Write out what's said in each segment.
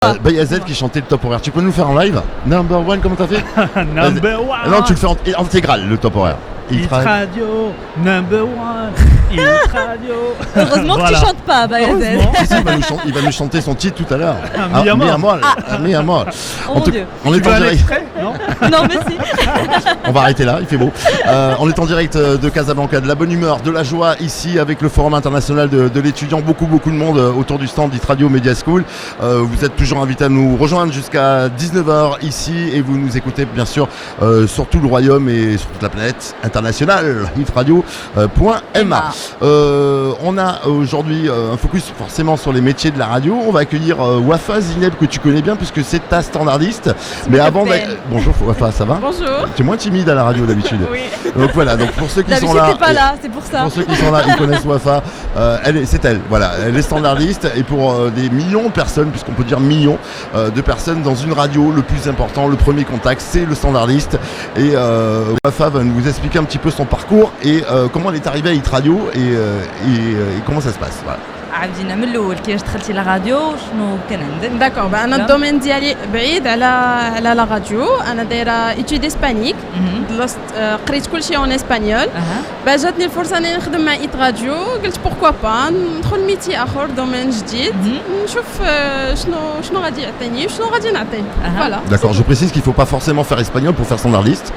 Bayazet qui chantait le top horaire. Tu peux nous faire en live? Number one, comment t'as fait? Number one. Non, tu le fais en intégral, le top horaire. Hit Radio, number one. Hit Radio. Heureusement que tu chantes pas, Bayazet. Il va nous chanter son titre tout à l'heure. Mi amor. Mi amor. Oh mon Dieu. On est en direct. Non. Non, mais si. On va arrêter là, il fait beau. On est en direct de Casablanca, de la bonne humeur, de la joie ici avec le Forum international de l'étudiant. Beaucoup de monde autour du stand Hit Radio Media School. Vous êtes toujours invités à nous rejoindre jusqu'à 19h ici et vous nous écoutez bien sûr sur tout le royaume et sur toute la planète internationale, hitradio.ma. On a aujourd'hui un focus forcément sur les métiers de la radio. On va accueillir Wafa Zineb que tu connais bien puisque c'est ta standardiste. Mais avant, bonjour Wafa, ça va? Bonjour. Tu es moins timide à la radio d'habitude. Oui. Donc voilà, donc pour ceux qui sont là, t'es pas là, c'est pour ça. pour ceux qui sont là, ils connaissent Wafa. C'est elle, voilà, elle est standardiste et pour des millions de personnes, puisqu'on peut dire millions de personnes dans une radio, le plus important, le premier contact, c'est le standardiste. Et Wafa va nous expliquer un petit peu son parcours et comment elle est arrivée à Hit Radio et comment ça se passe. Voilà. عاودينا من الاول كيفاش دخلتي للراديو شنو كان عندك داكور انا الدومين ديالي بعيد على لا راديو انا دايره ايتود اسبانيك قريت كلشي اون اسبانيول جاتني الفرصه اني نخدم مع ايت راديو قلت بوركوا با ندخل ميتي اخر دومين جديد نشوف شنو غادي يعطيني وشنو غادي نعطيه فوالا. D'accord, je précise qu'il ne faut pas forcément faire espagnol pour faire standardiste.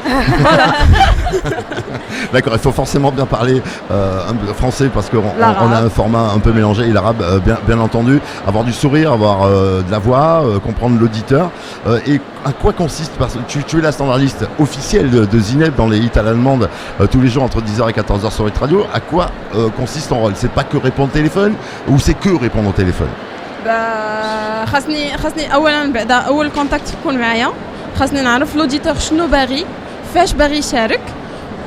D'accord, il faut forcément bien parler français parce qu'on a un format un peu mélangé et l'arabe bien entendu, avoir du sourire, avoir de la voix, comprendre l'auditeur et à quoi consiste, parce que tu es la standardiste officielle de Zineb dans les hits à l'allemande tous les jours entre 10h et 14h sur Hit Radio. À quoi consiste ton rôle? C'est pas que répondre au téléphone ou c'est que répondre au téléphone? خاصني اولا بعد اول كونتاكت يكون معايا خاصني نعرف لوديتور شنو باغي فاش باغي يشارك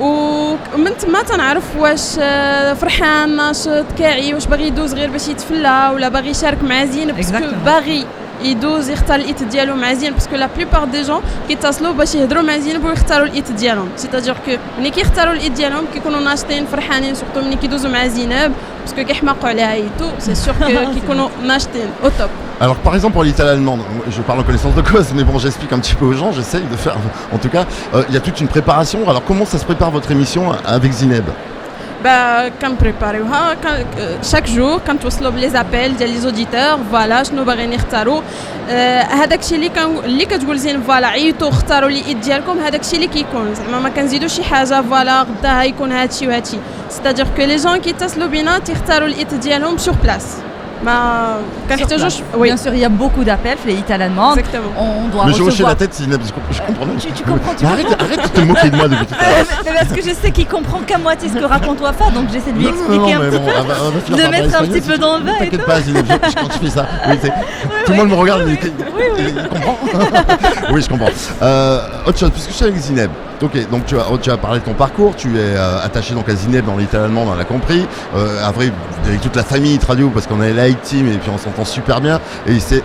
ومن تما تنعرف واش فرحان ناشط كاعي واش باغي يدوز غير باش يتفلى ولا باغي يشارك مع زينب باسكو باغي يدوز يختار الايت ديالو مع زينب باسكو لا بلوبار دي جون كيتصلوا باش يهضروا مع زينب ويختاروا الايت ديالهم سيتادير كو ملي كيختاروا الايت ديالهم كيكونوا ناشطين فرحانين سورتو ملي كيدوزوا مع زينب باسكو كيحماقوا عليها ايتو سي سور كيكونوا ناشطين او توب. Alors par exemple pour l'italien allemand, je parle en connaissance de cause, mais bon j'explique un petit peu aux gens, j'essaye de faire, en tout cas, il y a toute une préparation. Alors comment ça se prépare votre émission avec Zineb? كنبريباريوها شاك جور كنتوصلوا بلي زابيل ديال لي زوديتور فوالا شنو باغيين يختاروا هذاك الشيء اللي كتقول زين فوالا عيطوا اختاروا لي ايد ديالكم هذاك الشيء اللي كيكون زعما ما كنزيدوا شي حاجه فوالا غدا غيكون هادشي وهادشي سيتادير كو لي جون كيتصلوا بينا تيختاروا الايد ديالهم سور بلاس. Bien sûr, il y a beaucoup d'appels, les hits à l'allemande. On doit mais recevoir... je hochais la tête, je comprends. Tu comprends. Arrête de te moquer de moi depuis tout à l'heure. Mais parce que je sais qu'il comprend qu'à moitié ce que raconte Wafa, donc j'essaie de lui expliquer un petit peu, de mettre un petit peu dans le bain. T'inquiète pas, Zineb, quand tu fais ça, tout le monde me regarde, il comprend. Oui, je comprends. Autre chose, puisque je suis avec Zineb. Ok, donc tu as parlé de ton parcours, tu es attaché donc à Zineb dans l'Italien allemand, on l'a compris. Après, avec toute la famille Hit Radio, parce qu'on est la Hit Team et puis on s'entend super bien. Et c'est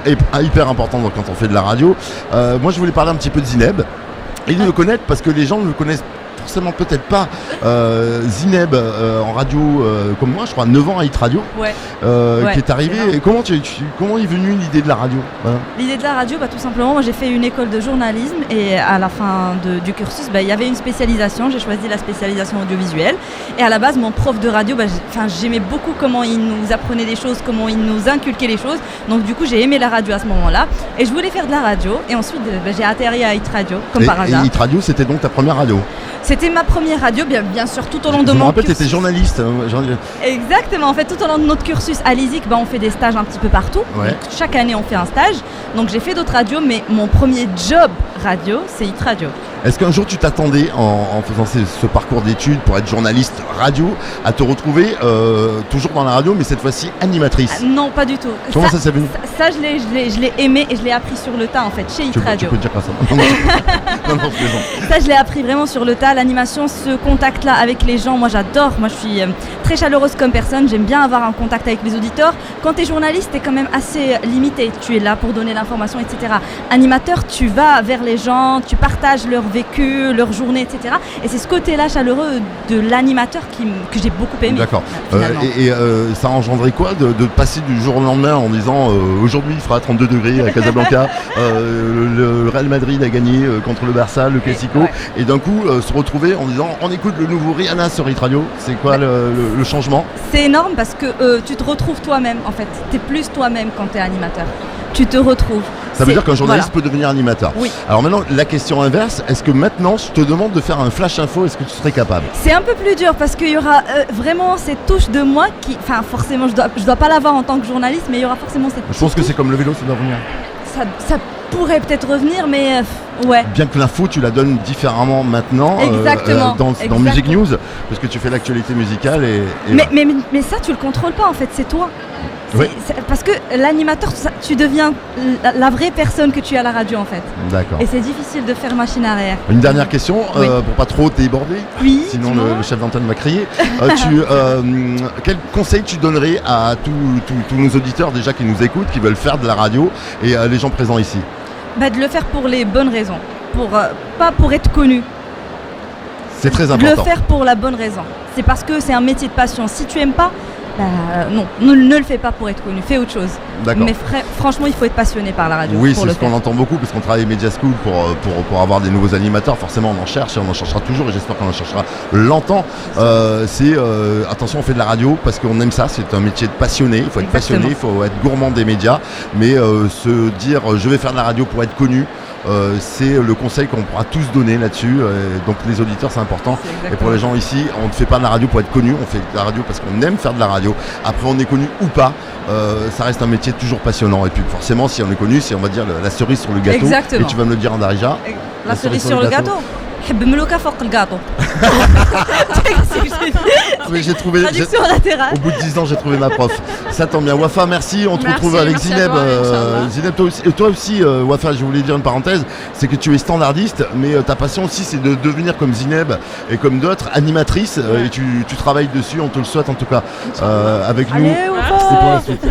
hyper important donc, quand on fait de la radio. Moi, je voulais parler un petit peu de Zineb. Et de le connaître parce que les gens ne le connaissent forcément peut-être pas. Zineb en radio comme moi, je crois 9 ans à Hit Radio, qui est arrivé. Et comment est venue l'idée de la radio? L'idée de la radio, tout simplement, moi j'ai fait une école de journalisme et à la fin du cursus, il y avait une spécialisation. J'ai choisi la spécialisation audiovisuelle. Et à la base, mon prof de radio, j'aimais beaucoup comment il nous apprenait des choses, comment il nous inculquait les choses. Donc du coup, j'ai aimé la radio à ce moment-là. Et je voulais faire de la radio. Et ensuite, j'ai atterri à Hit Radio, comme par hasard. Et Hit Radio, c'était donc ta première radio? C'était ma première radio, bien sûr, tout au long de mon cursus. Je me rappelle, tu étais journaliste. Exactement, en fait, tout au long de notre cursus à l'ISIC, on fait des stages un petit peu partout. Ouais. Donc, chaque année, on fait un stage. Donc, j'ai fait d'autres radios, mais mon premier job radio, c'est Hit Radio. Est-ce qu'un jour tu t'attendais en faisant ce parcours d'études pour être journaliste radio à te retrouver toujours dans la radio mais cette fois-ci animatrice? Non, pas du tout. Comment ça s'est venu? Ça je l'ai aimé et je l'ai appris sur le tas en fait chez Hit Radio. Tu peux dire pas ça. Non, ça je l'ai appris vraiment sur le tas, l'animation, ce contact là avec les gens, moi j'adore, moi je suis très chaleureuse comme personne, j'aime bien avoir un contact avec les auditeurs. Quand tu es journaliste, tu es quand même assez limité, tu es là pour donner l'information, etc. Animateur, tu vas vers les gens, tu partages leur vécu, leur journée, etc. Et c'est ce côté-là chaleureux de l'animateur que j'ai beaucoup aimé. D'accord. finalement. Ça a engendré quoi de passer du jour au lendemain en disant aujourd'hui il fera 32 degrés à Casablanca, le Real Madrid a gagné contre le Barça, le Classico, Ouais. et d'un coup se retrouver en disant on écoute le nouveau Rihanna sur Hit Radio. C'est quoi le changement? C'est énorme parce que tu te retrouves toi-même en fait. Tu es plus toi-même quand tu es animateur. Tu te retrouves. Ça veut dire qu'un journaliste peut devenir animateur. Oui. Alors maintenant, la question inverse, est-ce que maintenant je te demande de faire un flash info, est-ce que tu serais capable? C'est un peu plus dur parce qu'il y aura vraiment cette touche de moi qui, enfin forcément, je dois pas l'avoir en tant que journaliste, mais il y aura forcément cette. Je pense que c'est comme le vélo, ça doit revenir. Ça pourrait peut-être revenir, mais ouais. Bien que l'info, tu la donnes différemment maintenant Exactement. Dans Music News, parce que tu fais l'actualité musicale et Mais ça, tu le contrôles pas en fait, c'est toi. Oui. Parce que l'animateur, tu deviens la vraie personne que tu es à la radio en fait. D'accord. Et c'est difficile de faire machine arrière. Une dernière question, Oui. pour pas trop te déborder, Oui. sinon dis-moi. le chef d'antenne va crier. Quel conseil tu donnerais à tous nos auditeurs déjà qui nous écoutent, qui veulent faire de la radio, et les gens présents ici? De le faire pour les bonnes raisons, pas pour être connu. C'est très De important. le faire pour la bonne raison. C'est parce que c'est un métier de passion. Si tu aimes pas, non, ne le fais pas pour être connu. Fais autre chose. D'accord. Mais franchement, il faut être passionné par la radio. Oui, pour c'est le ce qu'on faire. entend beaucoup, parce qu'on travaille Media School pour avoir des nouveaux animateurs. Forcément, on en cherche et on en cherchera toujours, et j'espère qu'on en cherchera longtemps. Attention, on fait de la radio parce qu'on aime ça. C'est un métier de passionné. Il faut être passionné, il faut être gourmand des médias. Mais se dire je vais faire de la radio pour être connu, c'est le conseil qu'on pourra tous donner là-dessus. Donc les auditeurs, c'est important. Et pour les gens ici, on ne fait pas de la radio pour être connu, on fait de la radio parce qu'on aime faire de la radio. Après, on est connu ou pas, ça reste un métier toujours passionnant. Et puis forcément, si on est connu, c'est, on va dire, la cerise sur le gâteau. Exactement. Et tu vas me le dire en darija. La cerise sur le gâteau. حب ملوكة فوق الجاتو. Mais j'ai trouvé, Traduction latérale. au bout de 10 ans, j'ai trouvé ma prof. Ça tombe bien. Wafa, merci. On te Merci, retrouve avec merci à Zineb. toi, Inch'Allah. Zineb, toi aussi, Wafa, je voulais dire une parenthèse, c'est que tu es standardiste, mais ta passion aussi, c'est de devenir comme Zineb et comme d'autres, animatrice. Et tu travailles dessus. On te le souhaite en tout cas avec nous. Allez, C'est pour la suite.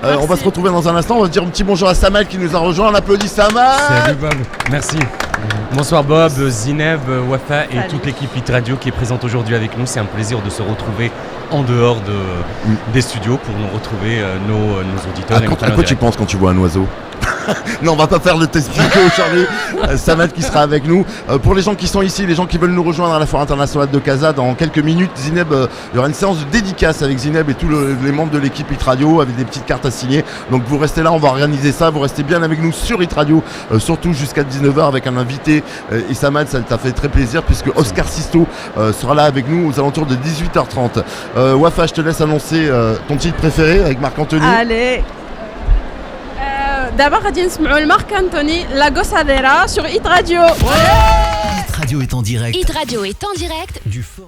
On va se retrouver dans un instant. On va se dire un petit bonjour à Samal qui nous a rejoint. On applaudit Samal. Salut Bob, merci. Bonsoir Bob, Zineb, Wafa et Salut. toute l'équipe Hit Radio qui est présente aujourd'hui avec nous. C'est un plaisir de se retrouver en dehors des studios pour nous retrouver nos auditeurs. À et nos quoi fans en tu direct. penses quand tu vois un oiseau? Non, on va pas faire le t'expliquer aujourd'hui. Samal qui sera avec nous. Pour les gens qui sont ici, les gens qui veulent nous rejoindre à la Foire internationale de Casa, dans quelques minutes, Zineb, il y aura une séance de dédicace avec Zineb et tous les membres de l'équipe Hit Radio avec des petites cartes à signer. Donc vous restez là, on va organiser ça. Vous restez bien avec nous sur Hit Radio, surtout jusqu'à 19h avec un invité. Et Samal, ça t'a fait très plaisir puisque Oscar Sisto sera là avec nous aux alentours de 18h30. Wafa, je te laisse annoncer ton titre préféré avec Marc-Anthony. Allez. دابا غادي نسمعوا لمارك أنتوني لا غوساديرا sur Hit Radio. Hit Radio est en direct Hit Radio est en direct du fort.